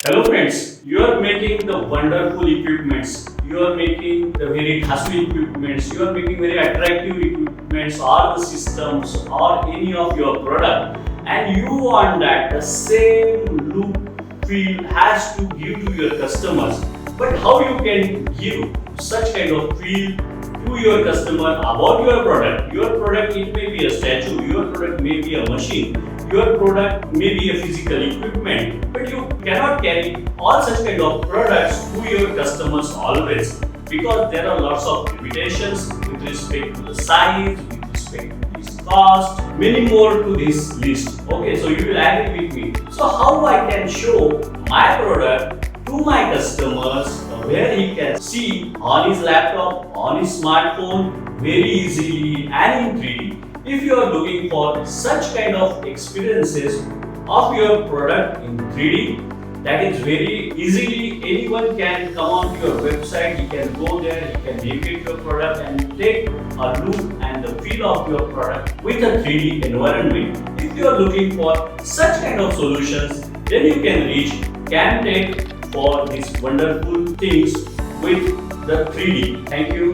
Hello friends, you are making the wonderful equipments, you are making the very hassle equipments, you are making very attractive equipments or the systems or any of your product, and you want that the same look feel has to give to your customers. But how you can give such kind of feel to your customer about your product? Your product, it may be a statue, your product may be a machine, your product may be a physical equipment, but you cannot carry all such kind of products to your customers always, because there are lots of limitations with respect to the size, with respect to this cost, many more to this list. Okay, so you will agree with me. So how I can show my product to my customers where he can see on his laptop, on his smartphone very easily and in 3D. If you are looking for such kind of experiences of your product in 3D, that is very easily anyone can come on your website, he can go there, he can navigate your product and take a look and the feel of your product with a 3D environment. If you are looking for such kind of solutions, then you can reach Camtech for these wonderful things with the 3D. Thank you.